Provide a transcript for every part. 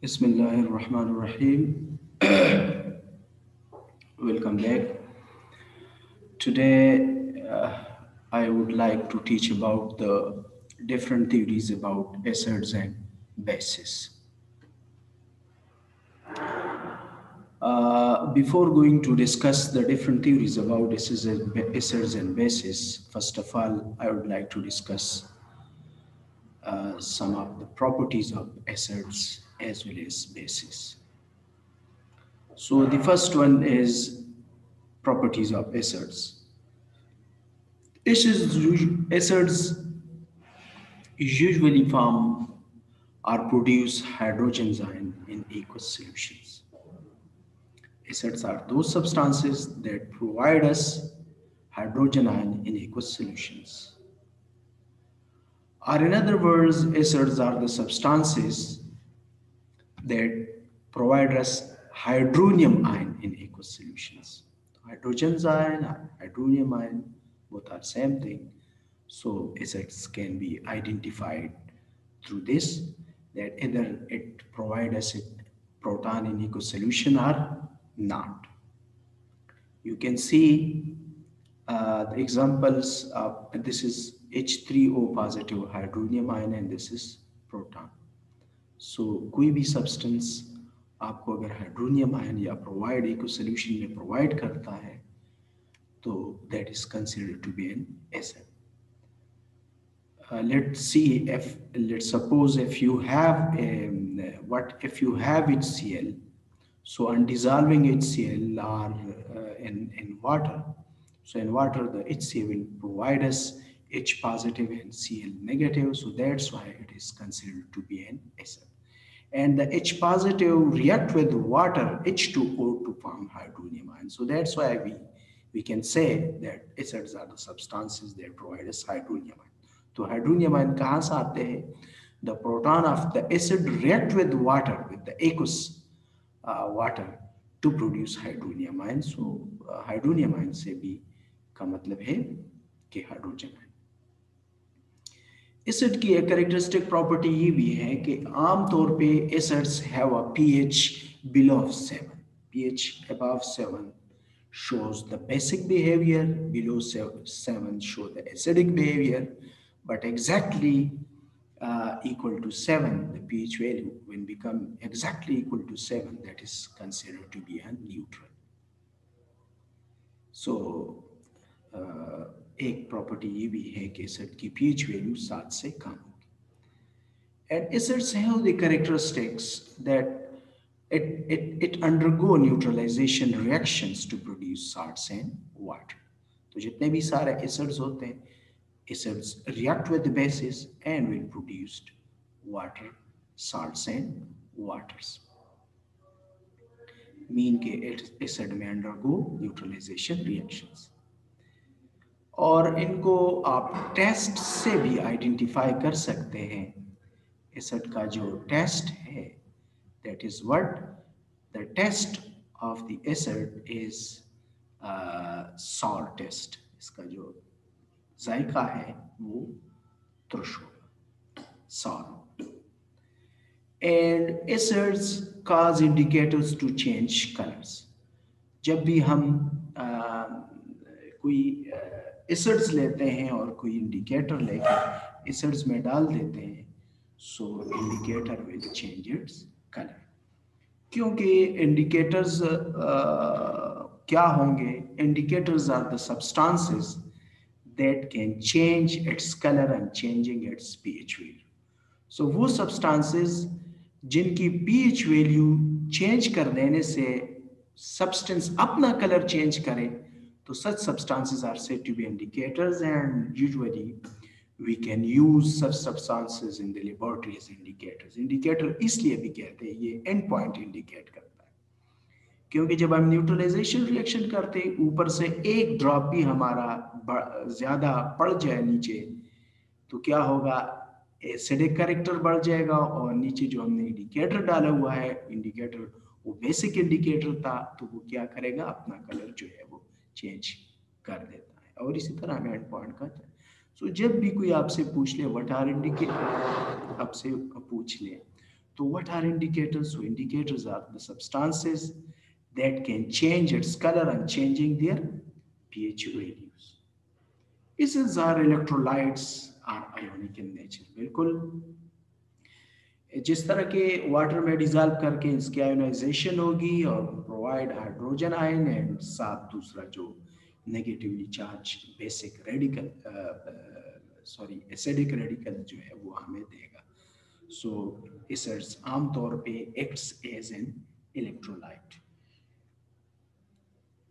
Bismillahir Rahmanir Rahim. Welcome back. Today, I would like to teach about the different theories about acids and bases. Before going to discuss the different theories about acids and bases, first of all, I would like to discuss some of the properties of acids as well as bases. So the first one is properties of acids. Acids usually form or produce hydrogen ion in aqueous solutions. Acids are those substances that provide us hydrogen ion in aqueous solutions. Or in other words, acids are the substances that provide us hydronium ion in aqueous solutions. Hydrogen ion or hydronium ion, both are same thing. So acids can be identified through this, that either it provides us a proton in aqueous solution or not. You can see the examples of this is H3O positive hydronium ion and this is proton. So कोई भी substance आपको अगर hydronium ion या provide इको solution में provide करता है तो that is considered to be an acid. Let's see if let's suppose if you have if you have HCl, so on dissolving HCl or in water, so in water the HCl will provide us H positive and Cl negative, so that's why it is considered to be an acid. And the H positive react with water H2O to form hydronium ion, so that's why we can say that acids are the substances that provide us hydronium ion. तो hydronium ion कहाँ से आते हैं? The proton of the acid react with water, with the aqueous water to produce hydronium ion. So hydronium ion से भी का मतलब है कि हाइड्रोजन आयन. एसिड की एक कैरेक्टरिस्टिक प्रॉपर्टी ये भी है कि आमतौर पे acids have a pH below 7. pH above 7 shows the basic behavior, below 7 show the acidic behavior. But exactly equal to 7, the pH value, when become exactly equal to 7, that is considered to be a neutral. So, एक property ये भी है कि acid की pH value 7 से कम होगी. And acids have the characteristics that it undergo neutralization reactions to produce salts and water. तो जितने भी सारे acids होते हैं, acids react with the bases and will produce water, salts and waters. Mean के acid में undergo neutralization reactions. और इनको आप टेस्ट से भी आइडेंटिफाई कर सकते हैं. एसिड का जो टेस्ट है, that is what the test of the acid is salt test. इसका जो जायका है वो त्रुष होगा, salt. And acids cause indicators to change colors. जब भी हम कोई एसिड्स लेते हैं और कोई इंडिकेटर लेकर एसिड्स में डाल देते हैं, so indicator will change its color. क्योंकि इंडिकेटर्स क्या होंगे? Indicators are the substances that can change its color and changing its pH value. So वो substances जिनकी pH value change कर देने से substance अपना color change करे, तो such substances are said to be indicators, and usually we can use such substances in the laboratory as indicators. Indicator इसलिए भी कहते हैं ये end point indicate करता है, क्योंकि जब हम न्यूट्रलाइजेशन रिएक्शन करते हैं ऊपर से एक ड्रॉप भी हमारा ज्यादा पड़ जाए नीचे, तो क्या होगा, एसिडिक कैरेक्टर बढ़ जाएगा, और नीचे जो हमने इंडिकेटर डाला हुआ है, इंडिकेटर वो बेसिक इंडिकेटर था, तो वो क्या करेगा, अपना कलर जो है वो चेंज कर देता है। और इसी तरह हमें एंड पॉइंट का सो जब भी कोई आपसे पूछ ले व्हाट आर इंडिकेटर, आपसे पूछ ले तो what are indicators, so indicators are the substances that can change its color and changing their pH values. Acids are electrolytes are ionic in nature. बिल्कुल जिस तरह के वाटर में डिजॉल्व करके इसकी आयोनाइजेशन होगी और प्रोवाइड हाइड्रोजन आयन एंड साथ दूसरा जो negatively charge basic radical sorry acidic radical जो है वो हमें देगा। सो एसिड्स आमतौर पे acts as an electrolyte.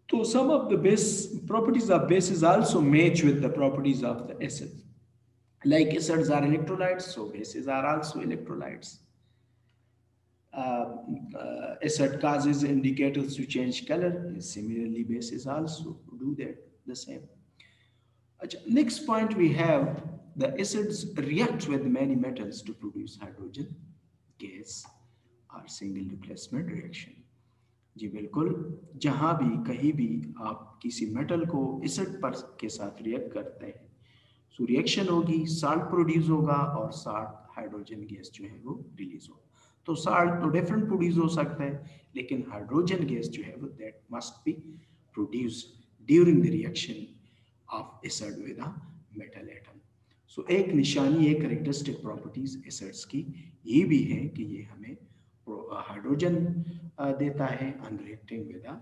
So some of the base properties of bases also match with the properties of the acids. Like acids are electrolytes, so bases are also electrolytes. Acid causes indicators to change color. Similarly, bases also do that the same. Next point we have the acids react with many metals to produce hydrogen gas or single replacement reaction. जी बिल्कुल, जहाँ भी कहीं भी आप किसी metal को acid पर के साथ रिएक्ट करते हैं, सो रिएक्शन होगी, साल्ट प्रोड्यूस होगा और साथ हाइड्रोजन गैस जो है वो रिलीज होगा। तो साल्ट तो डिफरेंट प्रोड्यूस हो सकता है, लेकिन हाइड्रोजन गैस जो है वो that must be produced during the reaction of acid with a metal atom. So एक निशानी, एक कैरेक्टरिस्टिक प्रॉपर्टीज एसिड्स की ये भी है कि ये हमें हाइड्रोजन देता है on reacting with a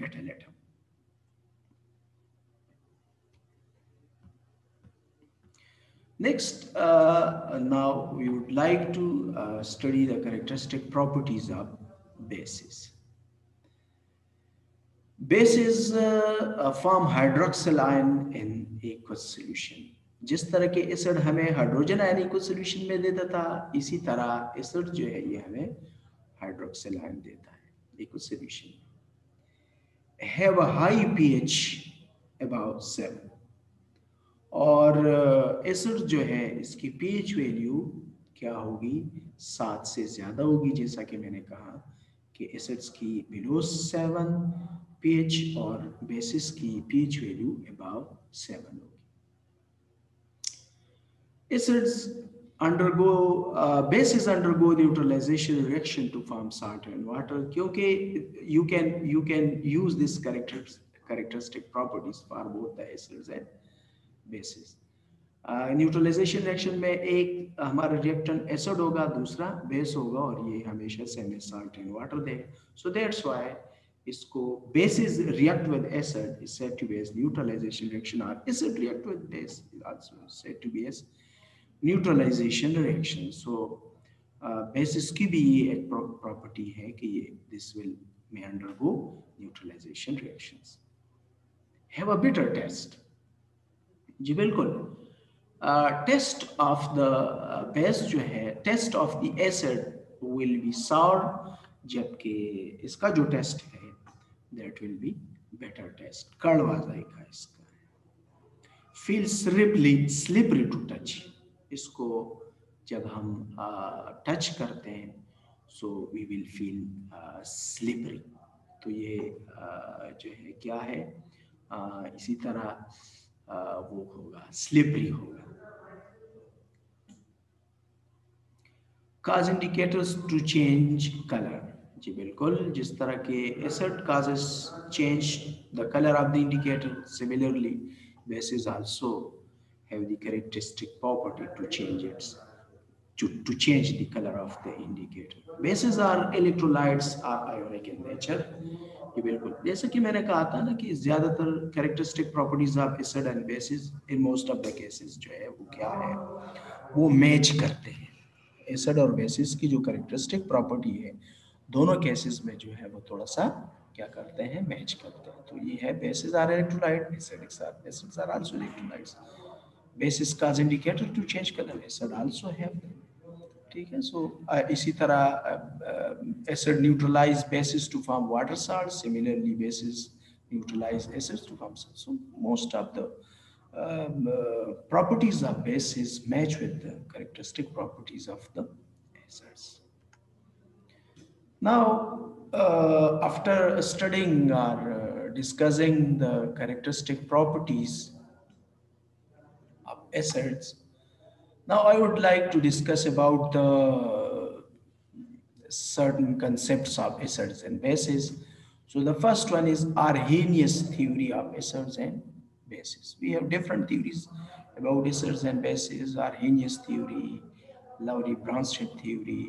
metal atom. Next, now we would like to study the characteristic properties of bases. Bases form hydroxyl ion in aqueous solution. जिस तरह के एसिड हमें हाइड्रोजन आयन एक्वस सॉल्यूशन में देता था, इसी तरह एसिड जो है ये हमें हाइड्रोक्सिल आयन देता है aqueous solution. Have a high pH about 7, और एसिड जो है इसकी पीएच वैल्यू क्या होगी, 7 से ज्यादा होगी। जैसा कि मैंने कहा कि एसिड्स की बिलो 7 पीएच और बेसिस की पीएच वैल्यू अबाउट 7 होगी। Acids undergo bases undergo neutralization reaction to form salt and water, क्योंकि you can use this characteristic properties for both the acids and bases. Neutralisation reaction में एक हमारा reactant acid होगा, दूसरा base होगा, और ये हमेशा से हमें साल्ट एंड वाटर देगा। सो दैट्स व्हाई इसको bases react with acid is said to be as neutralization reaction, or acid react with base is also said to be as neutralisation reaction. So bases की भी ये एक property है कि ये this will may undergo neutralisation reactions. Have a bitter taste, जी बिल्कुल, taste of the base जो है, taste of the acid will be sour, जबकि इसका जो टेस्ट है that will be better taste, कड़वा जाएगा इसका। फील स्लिपरी टू टच, इसको जब हम टच करते हैं so we will feel slippery, तो ये जो है क्या है, इसी तरह वो होगा, स्लिपरी होगा। काज इंडिकेटर्स टू चेंज कलर, जी बिल्कुल, जिस तरह के acid causes change the colour of the indicator, similarly basis also have the characteristic property to change its to change the color of the indicator. Bases are electrolytes are ionic in nature. ये बिल्कुल जैसे कि मैंने कहा था ना कि ज्यादातर characteristic properties of acid and bases in most of the cases जो है वो क्या है, वो मैच करते हैं। एसिड और बेसिस की जो characteristic property है दोनों केसेस में जो है वो थोड़ा सा क्या करते हैं, मैच करते हैं। तो ये है bases are electrolyte, acids are also electrolytes. Basis cause indicator to change color, acid also have them. ठीक है। सो इसी तरह acid neutralise bases to form water salt, similarly bases neutralise acids to form salt. So most of the properties of bases match with the characteristic properties of the acids. Now, after studying or discussing the characteristic properties of acids, now I would like to discuss about the certain concepts of acids and bases. So the first one is Arrhenius theory of acids and bases. We have different theories about acids and bases: Arrhenius theory, Lowry-Bronsted theory,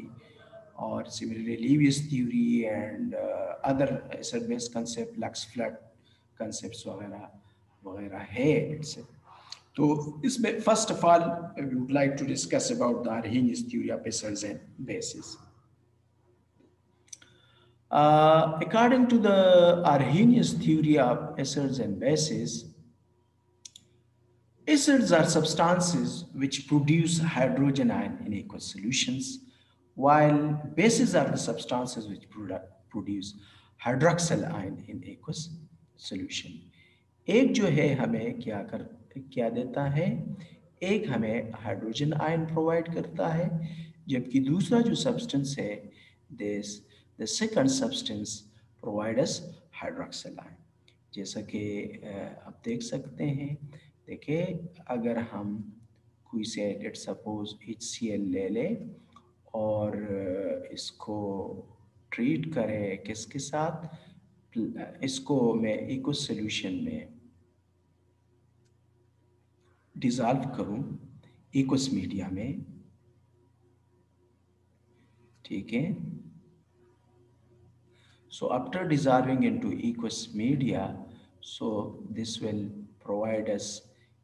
or similarly Lewis theory, and other acid-base concept, Lux-Flood concepts वगैरह वगैरह है itself. तो इसमें first of all we would like to discuss about the Arrhenius theory of acids and bases. According to the Arrhenius theory of acids and bases, acids are substances which produce hydrogen ion in aqueous solutions, while bases are the substances which produce hydroxyl ion in aqueous solution. एक जो है हमें क्या देता है, एक हमें hydrogen ion provide करता है, जबकि दूसरा जो सब्सटेंस है this the second substance provide us hydroxyl ion. जैसा कि आप देख सकते हैं, देखिए अगर हम कोई से लेट सपोज HCl ले लें और इसको ट्रीट करें किसके साथ, इसको मैं इको सॉल्यूशन में डिजॉल्व करूं इक्वस मीडिया में, ठीक है। So after dissolving into aqueous media, so this will provide us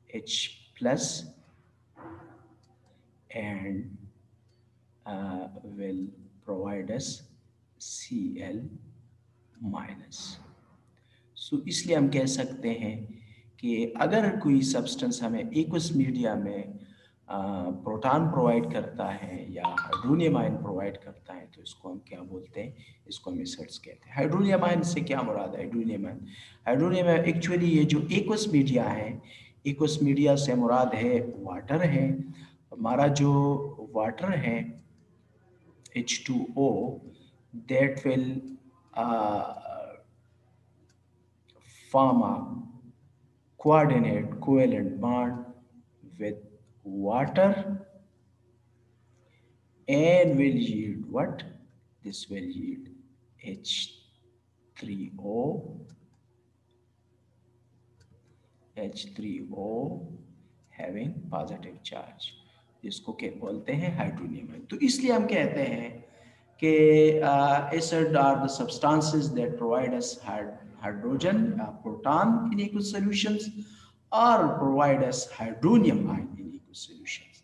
H plus and will provide us Cl minus. So इसलिए हम कह सकते हैं कि अगर कोई सब्सटेंस हमें एक्वस मीडिया में प्रोटॉन प्रोवाइड करता है या हाइड्रोनियम आयन प्रोवाइड करता है, तो इसको हम क्या बोलते हैं, इसको हम एसिड्स कहते हैं। हाइड्रोनियम आयन से क्या मुराद है, हाइड्रोनियम एक्चुअली ये जो एक्वस मीडिया है, एक्वस मीडिया से मुराद है वाटर है। हमारा जो वाटर है H2O, that will form a covalent bond with water and will yield what? This will yield H3O having positive charge, जिसको क्या बोलते हैं, हाइड्रोनियम आयन। तो इसलिए हम कहते हैं कि acid are the substances that provide us hydrogen proton in aqueous solutions or provide us hydronium ion in aqueous solutions.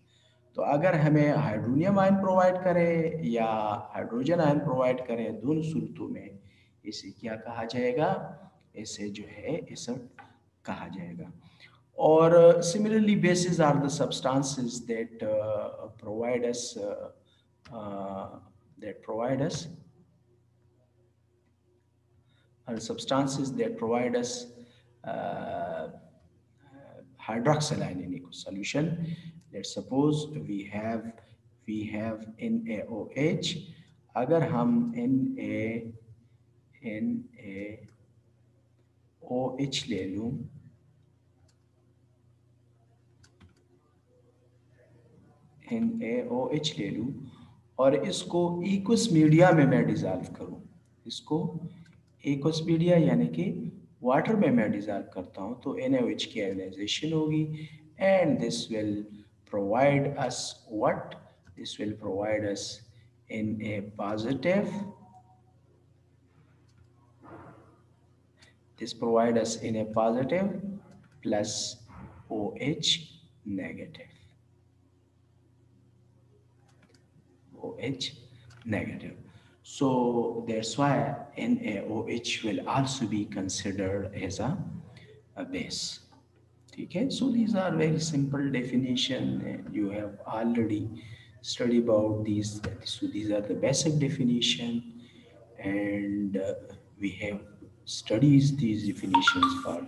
तो अगर हमें हाइड्रोनियम आयन प्रोवाइड करे या हाइड्रोजन आयन प्रोवाइड करे, दोनों सूरतों में इसे क्या कहा जाएगा, इसे जो है एसिड कहा जाएगा। और similarly bases are the substances that provide us are substances that provide us hydroxyl ion in aqueous solution. Let's suppose we have NaOH. अगर हम NaOH ले लूं, NaOH ले लूं और इसको एक्वस मीडिया में मैं डिजॉल्व करूं, इसको एक्वस मीडिया यानी कि वाटर में मैं डिजॉल्व करता हूं, तो NaOH की आयोनाइजेशन होगी and this will provide us what, this will provide us Na positive, this provide us Na positive plus OH negative, OH negative. So that's why NaOH will also be considered as a base. Okay, so these are very simple definition. You have already studied about these. So these are the basic definition, and we have studied these definitions for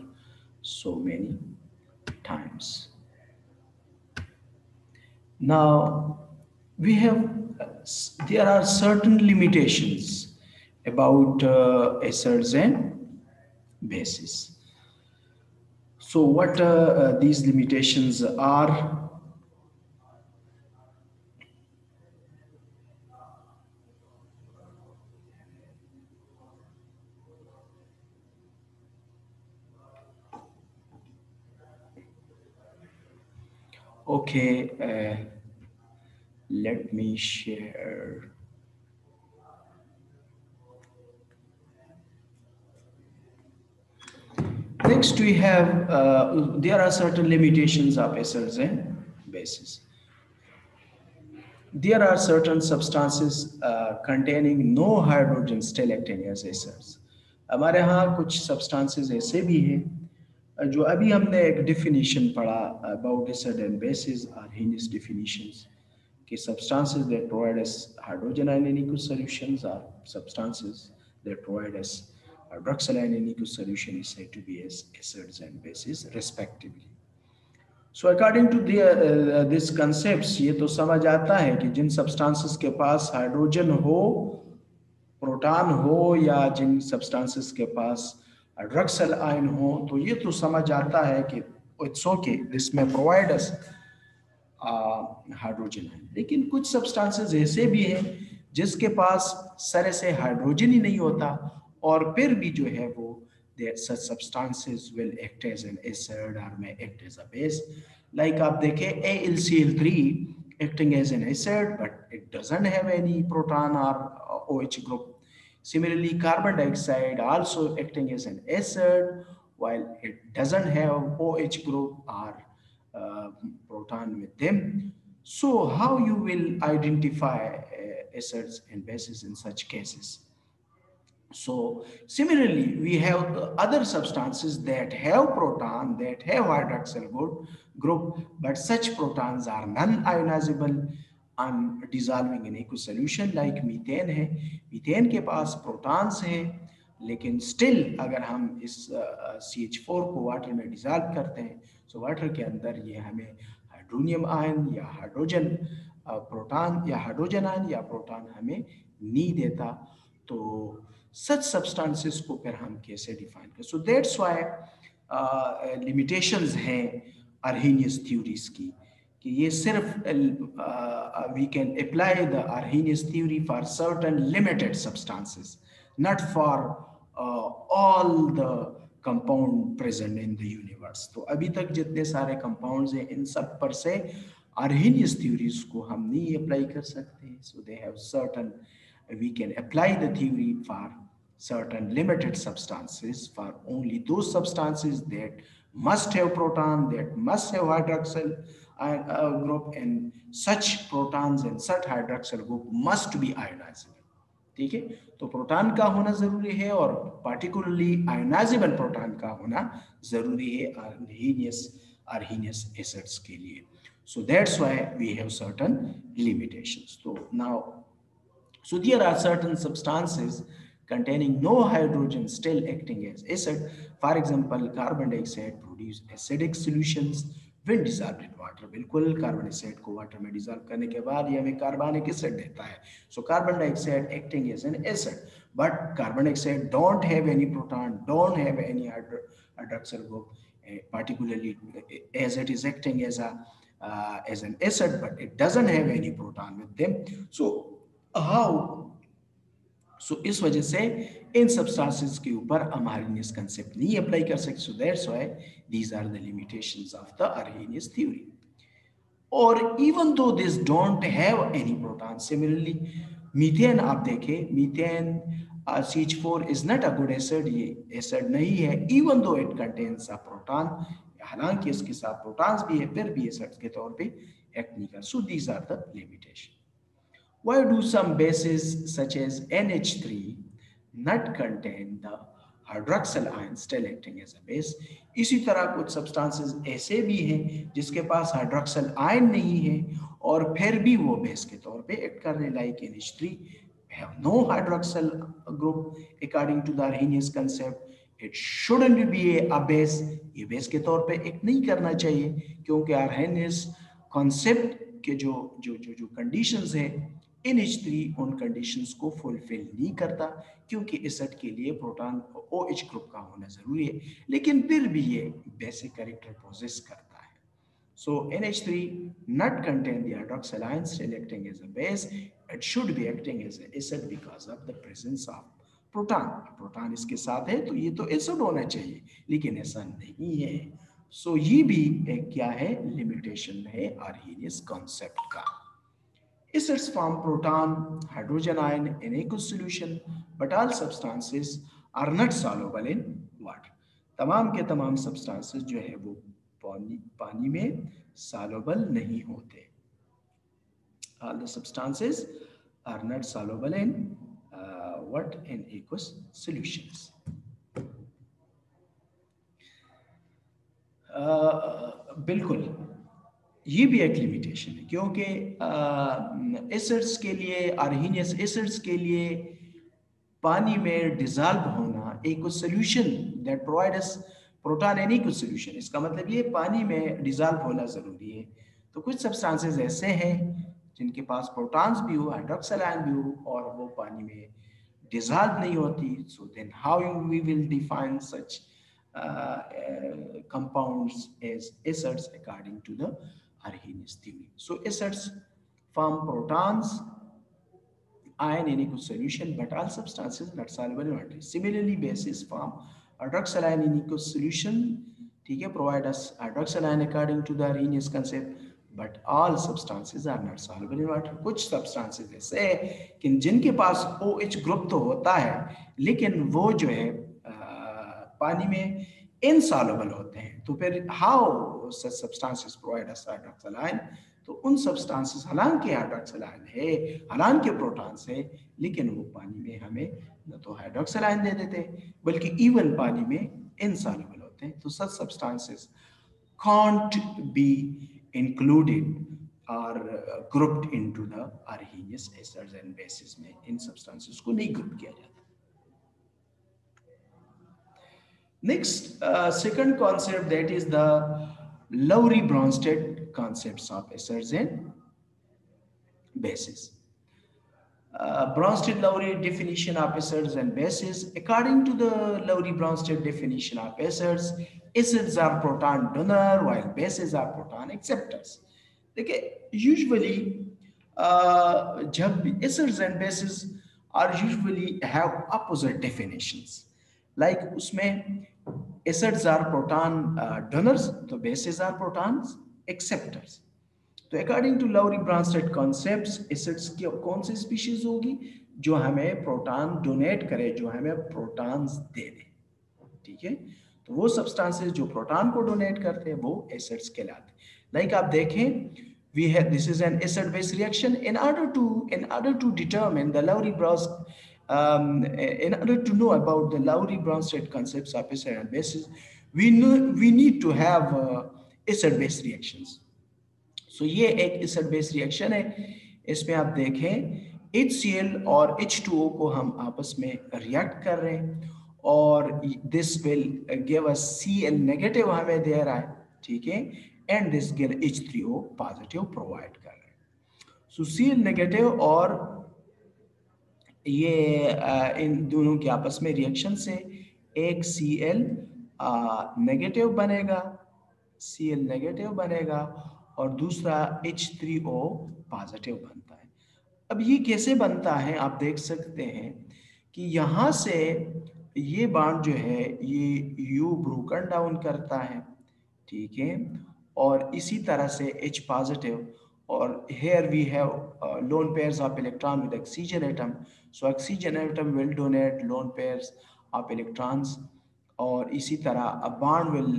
so many times. Now we have there are certain limitations about acids and bases. So what these limitations are? Okay, let me share. Next, we have there are certain limitations of acids and bases. There are certain substances containing no hydrogen still acting as acids. हमारे यहाँ कुछ substances ऐसे भी हैं जो अभी हमने एक definition पढ़ा about acid and bases are heinous definitions कि substances that provide us hydrogen ion in aqueous solutions are substances that provide us hydroxyl ion in aqueous solution is said to be as acids and bases respectively. So according to this concept ये तो समझ आता है कि जिन substances के पास hydrogen हो proton हो या जिन सब्सटेंसेस के पास हाइड्रोक्सिल आयन हो तो ये तो समझ आता है कि इट्स ओके दिस में प्रोवाइड अस हाइड्रोजन आयन लेकिन कुछ सब्सटेंसेस ऐसे भी हैं जिसके पास सर से हाइड्रोजन ही नहीं होता और फिर भी जो है वो that such substances will act as an acid or may act as a base. Like आप देखें AlCl3 acting as an acid, but it doesn't have any proton or OH group. Similarly, carbon dioxide also acting as an acid, while it doesn't have OH group or proton with them. So how you will identify acids and bases in such cases? So similarly, we have other substances that have proton, that have hydroxyl group, but such protons are non-ionizable and dissolving in aqueous solution like methane है methane के पास protons हैं लेकिन still अगर हम इस CH4 को water में dissolve करते हैं तो वाटर के अंदर ये हमें हाइड्रोनियम आयन या हाइड्रोजन प्रोटॉन या हाइड्रोजन आयन या प्रोटॉन हमें नहीं देता तो such substances को फिर हम कैसे डिफाइन करें सो दैट्स व्हाई लिमिटेशंस हैं अर्हेनियस थ्योरीज की कि ये सिर्फ we can apply the Arrhenius theory for certain limited substances not for all the compound present in the universe तो अभी तक जितने सारे कंपाउंड्स हैं इन सब पर से अर्हेनियस थ्योरीज को हम नहीं अप्लाई कर सकते so they have certain we can apply the theory for certain limited substances for only those substances that must have proton that must have hydroxyl group and such protons and such hydroxyl group must be ionizable ठीक है तो proton का होना जरूरी है और particularly ionisable proton का होना जरूरी है अर्हेनियस एसिड्स के लिए so that's why we have certain limitations so now So there are certain substances containing no hydrogen still acting as acid. For example, carbon dioxide produce acidic solutions when dissolved in water. बिल्कुल carbon dioxide को water में dissolve करने के बाद ये हमें carbonic acid देता है. So carbon dioxide acting as an acid, but carbon dioxide don't have any proton, don't have any hydroxyl group, particularly as it is acting as an acid, but it doesn't have any proton with them. So how so इस वजह से इन substances के ऊपर हम Arrhenius concept नहीं apply कर सकते so that's why these are the limitations of the Arrhenius theory or even though this don't have any proton similarly methane आप देखें methane CH4 is not a good acid ये acid नहीं है even though it contains a proton हालांकि इसके साथ protons भी है फिर भी acid के तौर पे act नहीं कर so these are the limitations Why do some bases such as NH3 not contain the hydroxyl ion still acting as a base? इसी तरह कुछ सब्सटेंसेस ऐसे भी हैं जिसके पास हाइड्रोक्सल आयन नहीं है और फिर भी वो बेस के तौर पे एक्ट कर रहे, like NH3 have no hydroxyl group according to the Arrhenius concept. It shouldn't be a base. ये बेस के तौर पे एक्ट नहीं करना चाहिए क्योंकि Arrhenius कॉन्सेप्ट के जो जो जो जो कंडीशंस है NH3 उन कंडीशंस को फुलफिल नहीं करता क्योंकि एसिड के लिए प्रोटॉन OH ग्रुप का होना जरूरी है, लेकिन फिर भी ये बेसिक कैरेक्टर पोजेस करता है. So NH3 not contain the hydroxyl ions still acting as a base. It should be acting as an acid because of the presence of proton. Proton इसके साथ है तो ये तो एसिड होना चाहिए, लेकिन ऐसा नहीं है. सो ये भी एक क्या है, लिमिटेशन है आर्हेनियस कॉन्सेप्ट का. Acids form proton, hydrogen ion in aqueous solution, but all substances are not soluble in water. तमाम के तमाम substances जो है वो पानी में soluble नहीं होते. All the substances are not soluble in in aqueous solutions. बिल्कुल ये भी एक लिमिटेशन है क्योंकि एसिड्स के लिए, आर्हेनियस एसिड्स के लिए पानी में डिजॉल्व होना एक solution that provide us proton in aqueous solution, इसका मतलब ये पानी में डिजॉल्व होना जरूरी है. तो कुछ सब्सटेंसेस ऐसे हैं जिनके पास प्रोटॉन्स भी हो, हाइड्रोक्सिल आयन भी हो और वो पानी में डिजॉल्व नहीं होती. So then how we will define such compounds as acids according to the Arrhenius theory. So acids form protons, ion in aqueous solution, but all substances not soluble in water. Similarly, bases form hydroxyl ion in aqueous solution. ठीक है, provide us hydroxyl ion according to the Arrhenius concept, but all substances are not soluble in water. कुछ substances ऐसे हैं कि जिनके पास OH group तो होता है लेकिन वो जो है पानी में insoluble होते हैं. तो फिर how such substances provide us hydroxyl ion? तो उन सब्सटेंसेस हालांकि हाइड्रोक्सिल आयन है, हालांकि प्रोटॉन्स है, लेकिन वो पानी में हमें न तो हाइड्रोक्सिल आयन दे देते हैं बल्कि इवन पानी में इनसॉल्युबल होते हैं. तो सच substances can't be included or grouped into the Arrhenius acids and bases में इन सब्सटेंसेस को नहीं ग्रुप किया जाता. Next, second concept, that is the Lowry-Bronsted concepts of acids and bases. Bronsted-Lowry definition of acids and bases. According to the Lowry-Bronsted definition of acids, acids are proton donor while bases are proton acceptors. देखिए, usually जब acids and bases are usually have opposite definitions. Like उसमें acids are proton donors, तो bases are protons acceptors. तो according to Lowry Bronsted concepts, acids की कौन सी species होगी जो हमें प्रोटॉन डोनेट करे, जो हमें प्रोटॉन्स दे दे. ठीक है, तो वो सब्सटेंसेस जो प्रोटॉन को डोनेट करते हैं वो एसिड्स कहलाते हैं. लाइक आप देखें, we have this is an acid base reaction. In order to determine the Lowry-Bronsted in order to know about the Lowry-Bronsted concepts of acid and bases, we need to have acid base reactions. So ये एक acid base reaction है. इसमें आप देखें HCl और H2O को हम आपस में रिएक्ट कर रहे हैं और this will give us Cl negative हमें दे रहा है. ठीक है, and this give H3O positive provide कर रहे हैं. So Cl negative और ये इन दोनों के आपस में रिएक्शन से एक Cl नेगेटिव बनेगा, Cl नेगेटिव बनेगा और दूसरा H3O पॉजिटिव बनता है. अब ये कैसे बनता है आप देख सकते हैं कि यहाँ से ये बॉन्ड जो है ये U ब्रोकन डाउन करता है. ठीक है, और इसी तरह से H पॉजिटिव और here we have lone pairs of electron with oxygen atom. So oxygen atom will donate lone pairs of electrons और इसी तरह a bond will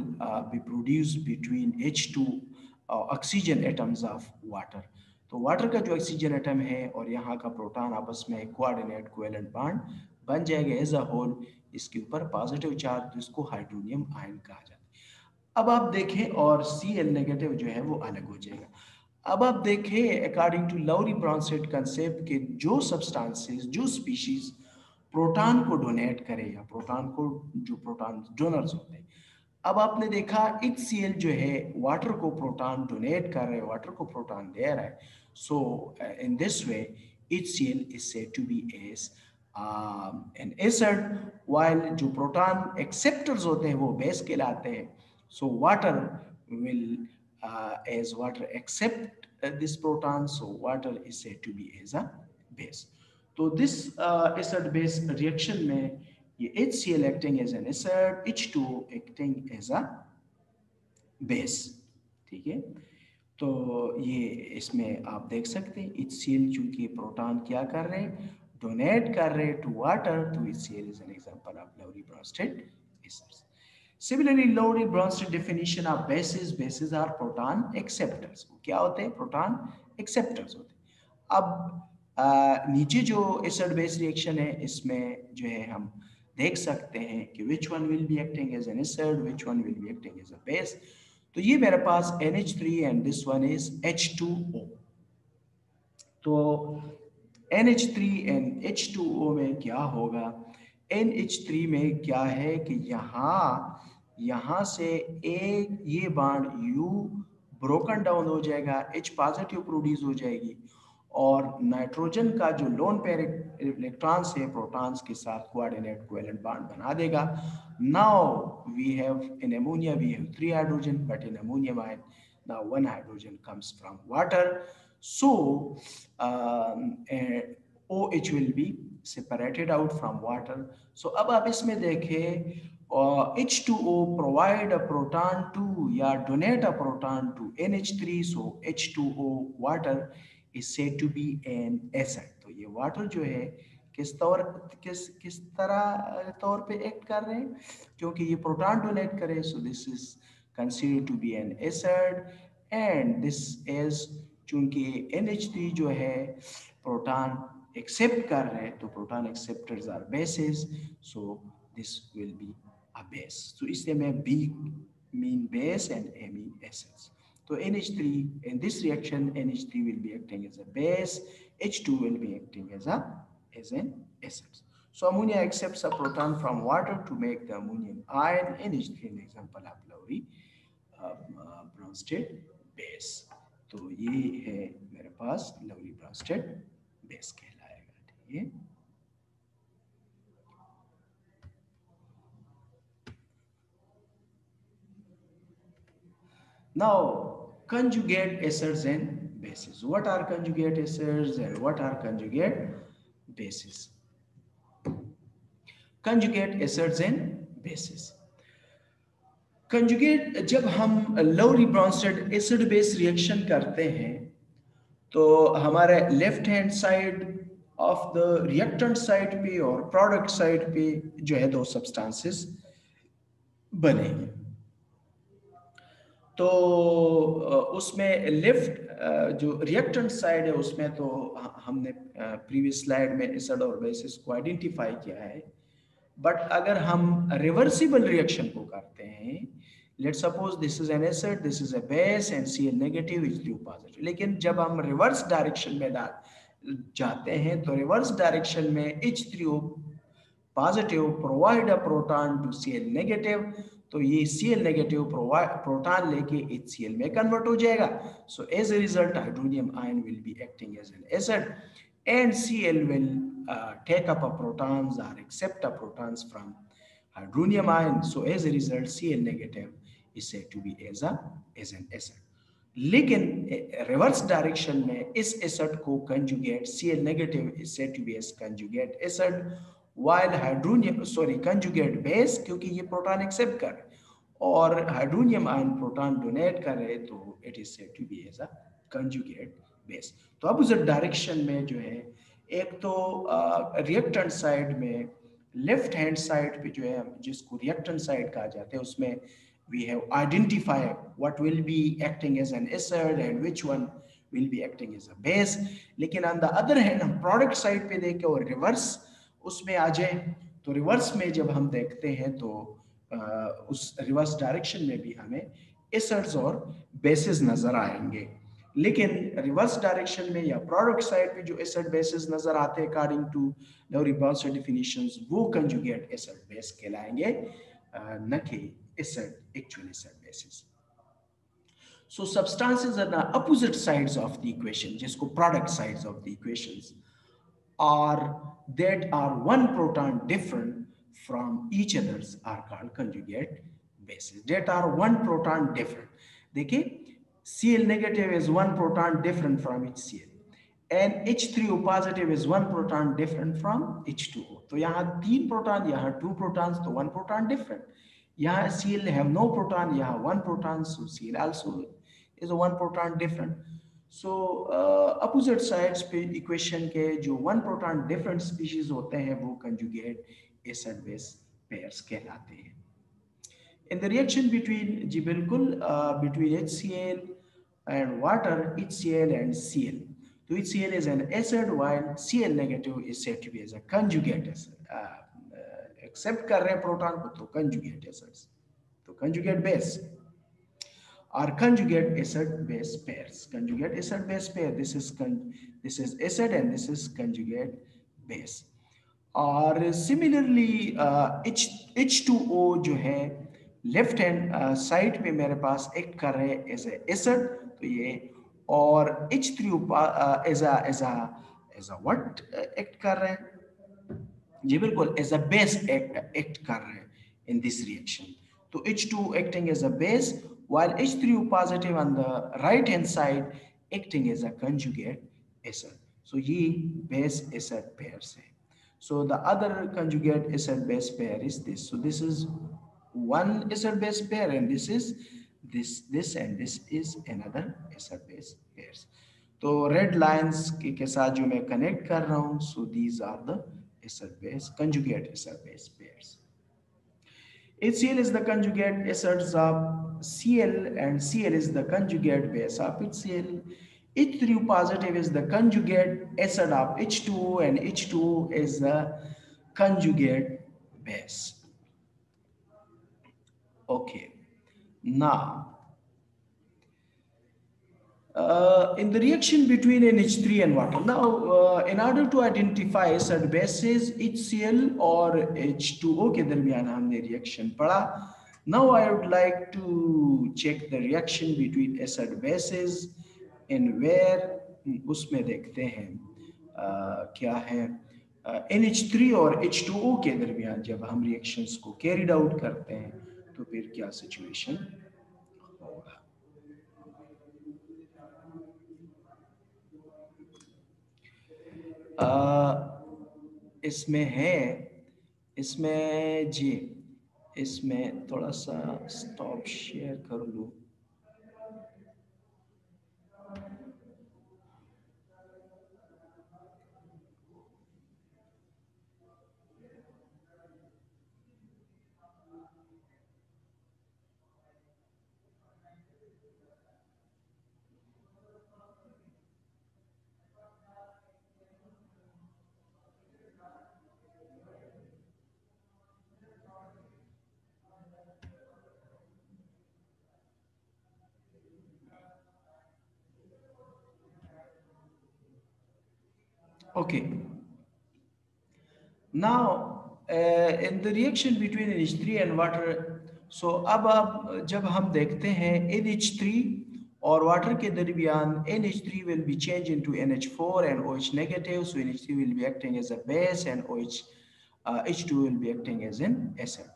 be produced between H2 oxygen atoms of water. तो तो water का जो oxygen atom है और यहाँ का प्रोटॉन आपस में कोऑर्डिनेट कोवेलेंट बॉन्ड बन जाएगा एज अ होल, इसके ऊपर पॉजिटिव चार्ज, जिसको हाइड्रोनियम आयन कहा जाता है। अब आप देखें और Cl नेगेटिव जो है वो अलग हो जाएगा। अब आप देखें according to Lowry Bronsted concept के जो सब्सटेंसेस, जो स्पीशीज प्रोटॉन को डोनेट करे या प्रोटॉन को, जो प्रोटॉन डोनर्स होते हैं, अब आपने देखा HCl जो है वाटर को प्रोटॉन डोनेट कर रहे हैं, वाटर को प्रोटॉन दे रहा है। So in this way HCl is said to be as an acid, while जो प्रोटॉन एक्सेप्टर्स होते हैं वो बेस कहलाते हैं। So water will as water accept this proton, so water is said to be as a base. तो this acid base reaction में ये HCl acting as an acid, H2O acting as a base, ठीक है। तो ये इसमें आप देख सकते हैं HCl चूंकि प्रोटॉन क्या कर रहे हैं, डोनेट कर रहे हैं टू वाटर, तो HCl is an example of Lowry Bronsted acids. Similarly, Lowry Bronsted definition of bases, bases are proton acceptors. क्या होते हैं, प्रोटॉन एक्सेप्टर्स होते हैं। अब नीचे जो एसिड बेस रिएक्शन है इसमें जो है हम देख सकते हैं कि which one will be acting as an acid, which one will be acting as a base. तो ये मेरे पास NH3 and this one is H2O। तो NH3 एंड H2O में क्या होगा, NH3 में क्या है कि यहाँ से एक ये बॉन्ड U ब्रोकन डाउन हो जाएगा, H पॉजिटिव प्रोड्यूस हो जाएगी और नाइट्रोजन का जो लोन पेयर इलेक्ट्रॉन्स है प्रोटॉन्स के साथ कोऑर्डिनेट कोवेलेंट बॉन्ड बना देगा। Now we have in ammonia we have 3 hydrogen, but in ammonium ion now 1 hydrogen comes from water, so OH will be separated out from water. So अब आप इसमें देखें H2O provide a proton to या donate a proton to NH3, so H2O water is said to be an acid. तो ये water जो है किस तरह तौर पे एक्ट कर रहे हैं, क्योंकि ये प्रोटॉन डोनेट करे, so this is considered to be an acid, and this is चूंकि NH3 जो है प्रोटॉन एक्सेप्ट कर रहे हैं, तो proton acceptors are bases, so this will be a base. So इसलिए मैं B mean base and A mean acids. So NH3 in this reaction NH3 will be acting as a base, H2 will be acting as an acid. So ammonia accepts a proton from water to make the ammonium ion. NH3 an example of Lowry Bronsted base. तो ये है मेरे पास Lowry Bronsted base कहलाएगा, ठीक है। Now conjugate acids and bases. What are conjugate acids and what are conjugate bases? Conjugate acids and bases. Conjugate, जब हम Lowry Bronsted acid base reaction करते हैं तो हमारे left hand side of the reactant side पे और product side पे जो है दो सब्सटेंसेस बनेंगे। तो उसमें लेफ्ट जो रिएक्टेंट साइड है उसमें तो हमने प्रीवियस स्लाइड में एसिड और बेसिस को आइडेंटिफाई किया है, बट अगर हम रिवर्सिबल रिएक्शन को करते हैं, let's suppose this is an acid, this is a base and Cl negative H3O positive, लेकिन जब हम रिवर्स डायरेक्शन में जाते हैं तो रिवर्स डायरेक्शन में H3O positive provide a proton to Cl negative, तो ये Cl नेगेटिव प्रोटॉन लेके HCl में कन्वर्ट हो जाएगा। So as a result hydronium ion will be acting as an acid and Cl will take up a protons or accept a protons from hydronium ion. So as a result, Cl negative is said to be as an acid. लेकिन reverse direction में इस acid को conjugate Cl negative is said to be as conjugate acid, while hydronium conjugate base, क्योंकि ये proton accept कर और hydronium ion proton donate कर रहे, तो it is said to be as a conjugate base. तो अपोजिट डायरेक्शन में जो है, एक तो रिएक्टेंट साइड में लेफ्ट हैंड साइड पे जो है जिसको रिएक्टेंट साइड कहा जाता है, उसमें we have identified what will be acting as an acid and which one will be acting as a base. लेकिन on the other hand हम product side पे देखें और reverse उसमें आ जाए, तो reverse में जब हम देखते हैं तो उस reverse direction में भी हमें acids और bases नजर आएंगे। लेकिन रिवर्स डायरेक्शन में या प्रोडक्ट साइड पे जो एसिड बेसिस नजर आते हैं अकॉर्डिंग टू लौरी-बाउंसर डेफिनेशंस, वो कंजुगेट एसिड बेस कहलाएंगे, न कि acid actual acid basis. So substances are the opposite sides of the equation, जिसको product sides of the equations are that are one proton different from each others are called conjugate bases. That are one proton different. देखिए Cl negative is one proton different from each Cl and H3O positive is one proton different from H2O. तो यहाँ तीन proton, यहाँ two protons, तो one proton different. यहाँ Cl have no proton, यहाँ one proton, so Cl also is a one proton different. So opposite sides पे equation के जो one proton different species होते हैं वो conjugate acid base pairs कहलाते हैं. In the reaction between जी बिल्कुल between HCl and water, HCl and Cl. So HCl is an acid while Cl negative is said to be as a conjugate acid. Accept कर रहे हैं proton को तो conjugate acids, तो conjugate base are conjugate acid base pairs. Conjugate acid base pair. This is acid and this is conjugate base. और similarly H2O जो है left hand side पे मेरे पास एक्ट कर रहे हैं एज ए एसिड, तो ये, और H3O as a what act कर रहे हैं जी बिल्कुल एज अ बेस एक्ट कर रहे हैं इन दिस रिएक्शन. तो H2 acting as a base while H3O positive on the right hand side acting as a conjugate acid. So ये base acid pairs है. So the other conjugate acid base pair is this. So this is one acid base pair and this is this and this is another acid base pairs. तो red lines के साथ जो मैं connect कर रहा हूँ, so these are the acid base conjugate acid base pairs. HCl is the conjugate acids of Cl and Cl is the conjugate base of HCl. H3O positive is the conjugate acid of H2O and H2O is the conjugate base. Okay, now in the reaction between NH3 and water. Now, in order to identify acid bases HCl or H2O के दरमियान हमने reaction पढ़ा. Now I would like to check the reaction between acid bases and where उसमें देखते हैं क्या है NH3 और H2O के दरमियान जब हम reactions को carried out करते हैं तो फिर क्या situation होगा. इसमें है, इसमें जी, इसमें थोड़ा सा स्टॉप शेयर कर लूँ. Okay. Now, in the reaction between NH3 and water, so अब जब हम देखते हैं NH3 और water के दरमियान, NH3 will be changed into NH4 and OH negative, so NH3 will be acting as a base and H2 will be acting as an acid.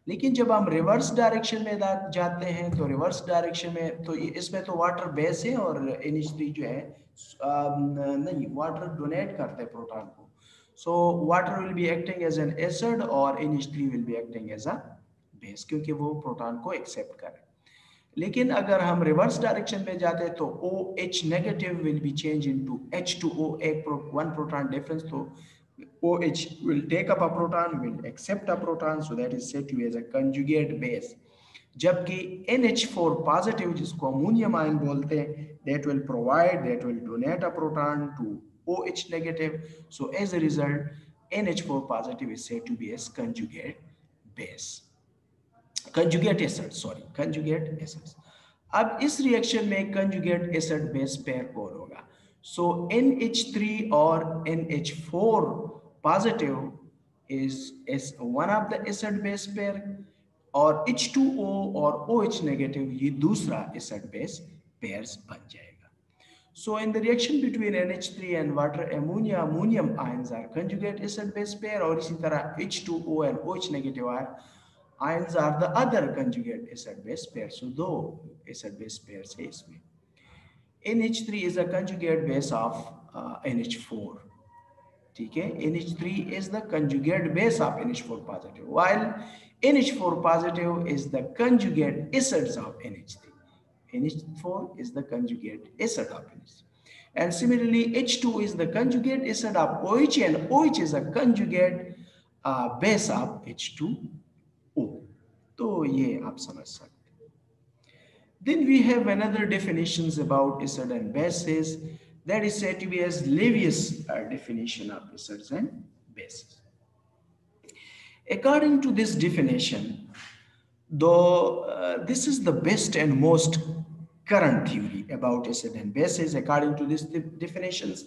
लेकिन जब हम रिवर्स डायरेक्शन में जाते हैं तो रिवर्स डायरेक्शन में तो इसमें तो वाटर बेस है और NH3 जो है नहीं, वाटर डोनेट करते हैं प्रोटॉन को. So water will be acting as an acid और NH3 will be acting as a base क्योंकि वो प्रोटॉन को एक्सेप्ट करे. लेकिन अगर हम रिवर्स डायरेक्शन में जाते हैं तो OH negative will be changed into H2O, one proton difference, तो OH will take up a proton, will accept a proton, so that is said to be as a conjugate base. जबकि NH4 positive जिसको ammonium ion बोलते हैं that will donate a proton to OH negative. So as a result, NH4 positive is said to be as conjugate base, conjugate acid, sorry, conjugate acids. अब इस reaction में conjugate acid base pair कौन होगा? सो NH3 और NH4 positive is one of the acid base pair, और H2O और OH negative ये दूसरा acid base pairs बन जाएगा. So in the reaction between NH3 and water ammonia, ammonium ions are conjugate acid base pair, और इसी तरह H2O and OH negative ions are the other conjugate acid base pair. So दो acid base pairs है इसमें. NH3 is a conjugate base of NH4. ठीक है, NH3 is the conjugate base of NH4 positive, while NH4 positive is the conjugate acids of NH3. NH4 is the conjugate acid of NH3. And similarly, H2 is the conjugate acid of OH, and OH is a conjugate base of H2O. तो ये आप समझ सकते हैं. Then we have another definitions about acid and bases, that is said to be as Lewis definition of acids and bases. According to this definition, though this is the best and most current theory about acid and bases, according to these definitions,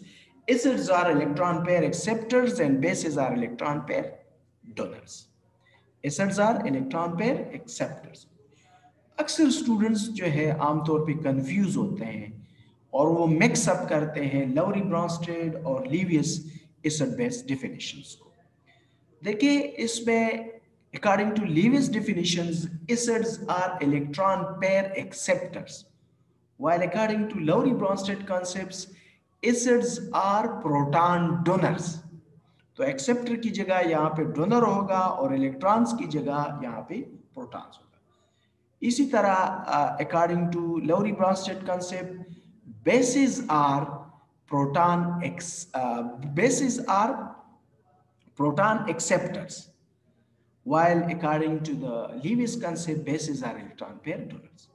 acids are electron pair acceptors and bases are electron pair donors. Acids are electron pair acceptors. अक्सर students जो है आमतौर पे confuse होते हैं और वो mix up करते हैं लवरी ब्रॉन्स्टेड और लीवियस एसिड बेस डेफिनेशंस को. देखिए इसमें according to Lewis definitions, acids are electron pair acceptors, while according to Lowry Bronsted concepts, acids are proton donors. तो एक्सेप्टर की जगह यहाँ पे डोनर होगा और इलेक्ट्रॉन्स की जगह यहाँ पे प्रोटॉन्स होगा. इसी तरह according to Lowry Bronsted concept, bases are proton acceptors, while according to the Lewis concept, bases are electron pair donors.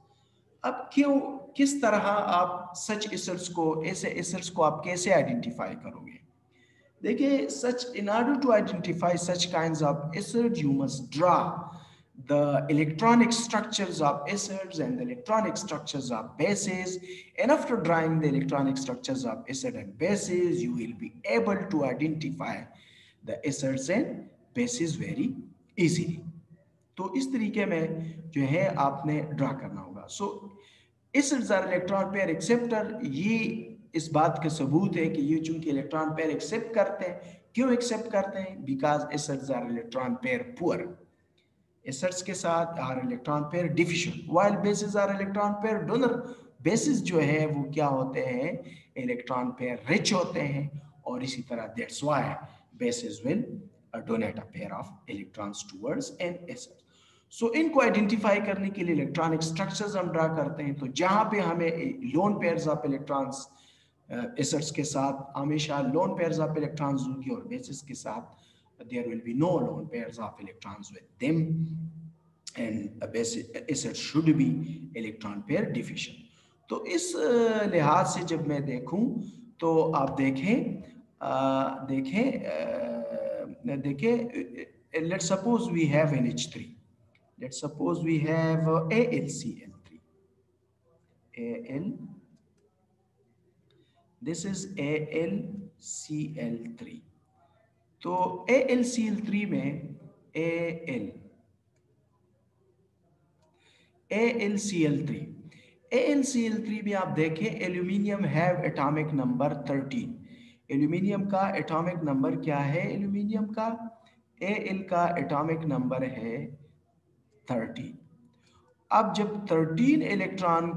अब क्यों, किस तरह आप सच एसिड्स को, ऐसे एसिड्स को आप कैसे आइडेंटिफाई करोगे? देखिए, such in order to identify such kinds of acids, you must draw the electronic structures of acids and the electronic structures of bases, and after drawing the electronic structures of acid and bases, you will be able to identify the acids and bases very easily. तो इस तरीके में जो है आपने draw करना होगा. So acids are electron pair acceptor, ये इस बात का सबूत है कि ये चूंकि इलेक्ट्रॉन पेयर एक्सेप्ट करते हैं. क्यों एक्सेप्ट करते हैं? Because acids are electron pair poor. Acids के साथ are electron pair deficient, while bases are electron pair donor. Bases जो है वो क्या होते हैं? इलेक्ट्रॉन पेयर रिच होते हैं, और इसी तरह that's why bases will donate a pair of electrons towards an acid. So इनको आइडेंटिफाई करने के लिए इलेक्ट्रॉनिक स्ट्रक्चर्स हम ड्रा करते हैं. तो जहां पे हमें lone pairs of electrons acids के साथ हमेशा लोन पेयर्स ऑफ इलेक्ट्रॉन्स होंगे, और बेसिस के साथ there will be no lone pairs of electrons with them, and a basic acid should be electron pair deficient. तो इस लिहाज से जब मैं देखूं तो आप देखें, let's suppose we have NH3. Let's suppose we have AlCl3. This is AlCl3. तो AlCl3 में AlCl3 में आप देखें, aluminium have atomic number 13. Aluminium का एटॉमिक नंबर क्या है? एल्यूमिनियम का Al का एटॉमिक नंबर है 13. अब जब 13 इलेक्ट्रॉन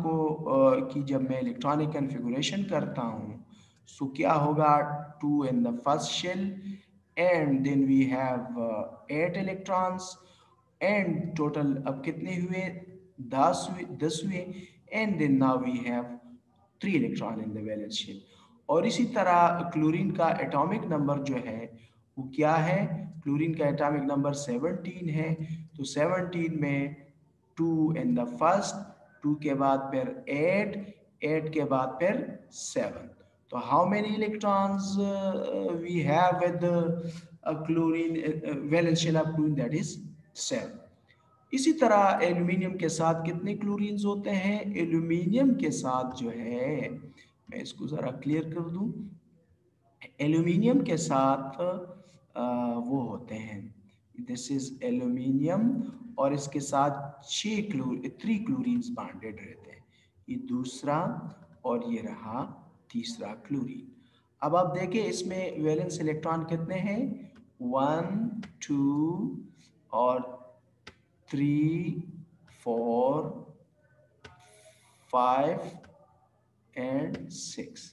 की जब मैं इलेक्ट्रॉनिक कॉन्फ़िगरेशन करता हूं, सो क्या होगा? 2 in the first shell, and then we have 8 electrons, and total अब कितने हुए? 10 हुए, and then now we have 3 electron in the valence shell. और इसी तरह क्लोरीन का एटॉमिक नंबर जो है वो क्या है? क्लोरीन का एटॉमिक नंबर 17 है. तो 17 में 2 in the first, 2 के बाद फिर 8, 8 के बाद फिर 7. तो how many electrons we have with chlorine, valence shell of chlorine, that is 7. इसी तरह एल्यूमिनियम के साथ कितने क्लोरीन्स होते हैं? एल्यूमिनियम के साथ जो है, मैं इसको जरा क्लियर कर दूं, एल्यूमिनियम के साथ वो होते हैं, दिस इज एल्यूमिनियम, और इसके साथ 3 क्लोरीन्स बॉन्डेड रहते हैं, ये दूसरा और ये रहा तीसरा क्लोरीन. अब आप देखें इसमें वैलेंस इलेक्ट्रॉन कितने हैं? 1 2 और 3 4 5 एंड 6.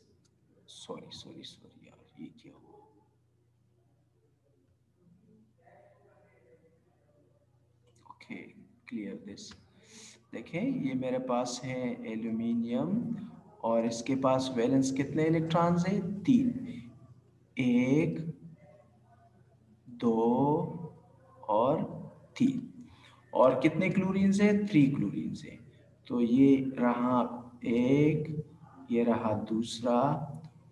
सॉरी यार, ये क्या हुआ? Okay, clear this. देखें ये मेरे पास है एल्यूमिनियम, और इसके पास वैलेंस कितने इलेक्ट्रॉन्स हैं? 3. 1 2 और 3. और कितने क्लोरीन्स हैं? 3 क्लोरीन्स हैं. तो ये रहा एक, ये रहा दूसरा,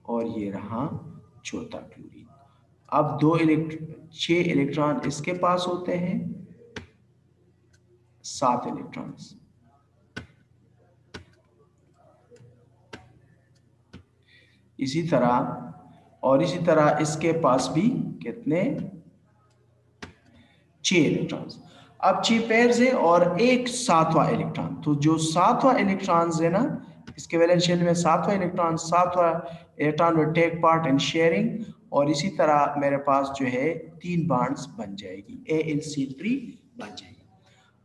और ये रहा चौथा क्लोरीन. अब 6 इलेक्ट्रॉन इसके पास होते हैं, 7 इलेक्ट्रॉन्स. इसी तरह इसके पास भी कितने? 6 इलेक्ट्रॉन्स. अब 6 पेयर्स है और एक 7वां इलेक्ट्रॉन. तो जो 7वां इलेक्ट्रॉन है ना, इसके वैलेंस शेल में 7वां electron will take part in sharing, और इसी तरह मेरे पास जो है 3 बॉन्ड्स बन जाएगी, AlC3 बन जाएगी.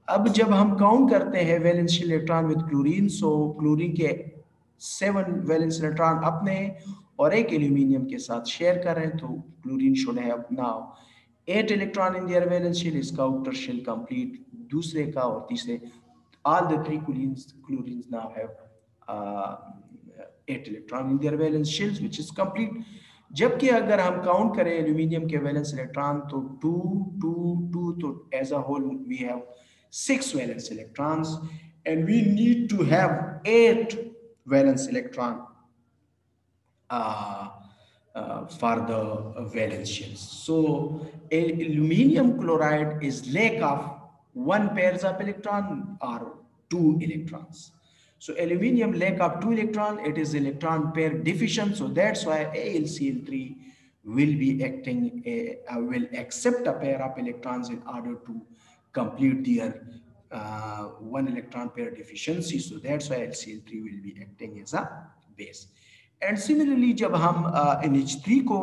अब जब हम काउंट करते हैं valence electron with chlorine, so chlorine के 7 वैलेंस इलेक्ट्रॉन अपने और एक एल्यूमिनियम के साथ शेयर कर रहे हैं, तो chlorine should have now 8 electron in their valence shell, इसका आउटर शेल कंप्लीट, दूसरे का और तीसरे, all the 3 chlorines now have 8 electron in their valence shells, which is complete. जबकि अगर हम काउंट करें एल्यूमिनियम के वैलेंस इलेक्ट्रॉन, तो 2 2 2, तो as a whole we have 6 valence electrons, and we need to have 8 valence electron for the valence shells. So aluminium chloride is lack of 1 pairs of electron or 2 electrons. So aluminium lack of 2 electron, it is electron pair deficient. So that's why AlCl3 will be acting, will accept a pair of electrons in order to complete their 1 electron pair deficiency. So that's why AlCl3 will be acting as a base. And similarly जब हम NH3 को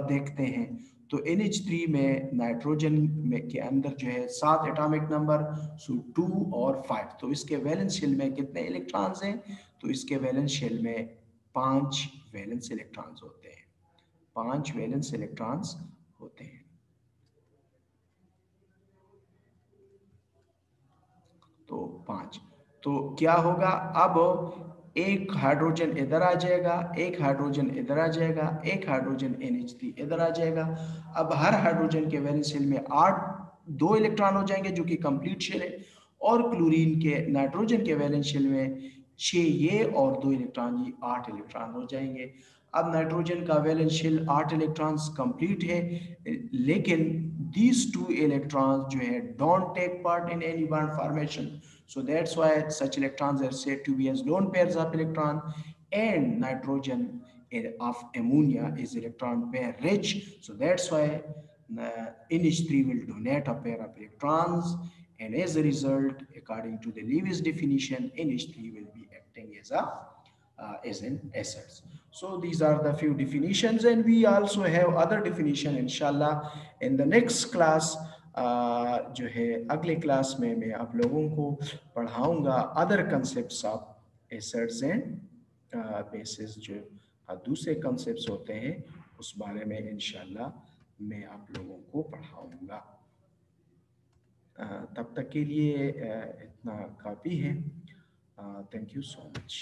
देखते हैं, तो NH3 में nitrogen में के अंदर जो है 7 एटॉमिक नंबर, सो 2 और 5. तो इसके वैलेंस शेल में कितने इलेक्ट्रॉन्स हैं? तो इसके वैलेंस शेल में 5 वैलेंस इलेक्ट्रॉन्स होते हैं, 5 वैलेंस इलेक्ट्रॉन्स होते हैं. तो 5. तो क्या होगा? अब एक हाइड्रोजन इधर आ जाएगा, एक हाइड्रोजन इधर आ जाएगा, एक हाइड्रोजन NH3 इधर आ जाएगा. अब हर हाइड्रोजन के वैलेंस शेल में 2 इलेक्ट्रॉन हो जाएंगे, जो कि कंप्लीट शेल है, और क्लोरीन के नाइट्रोजन के वैलेंस शेल में 6 ये और 2 इलेक्ट्रॉन, ये 8 इलेक्ट्रॉन हो जाएंगे. अब नाइट्रोजन का वैलेंस शेल 8 इलेक्ट्रॉन्स कंप्लीट है, लेकिन these 2 electrons जो है don't take part in any bond formation. So that's why such electrons are said to be as lone pairs of electron, and nitrogen of ammonia is electron pair rich. So that's why NH3 will donate a pair of electrons, and as a result, according to the Lewis definition, NH3 will be acting as an acid. So these are the few definitions, and we also have other definition inshallah in the next class. जो है अगले class में मैं आप लोगों को पढ़ाऊंगा other concepts of acids and bases, जो दूसरे कंसेप्ट्स होते हैं उस बारे में इंशाल्लाह मैं आप लोगों को पढ़ाऊंगा. तब तक के लिए इतना काफ़ी है. Thank you so much.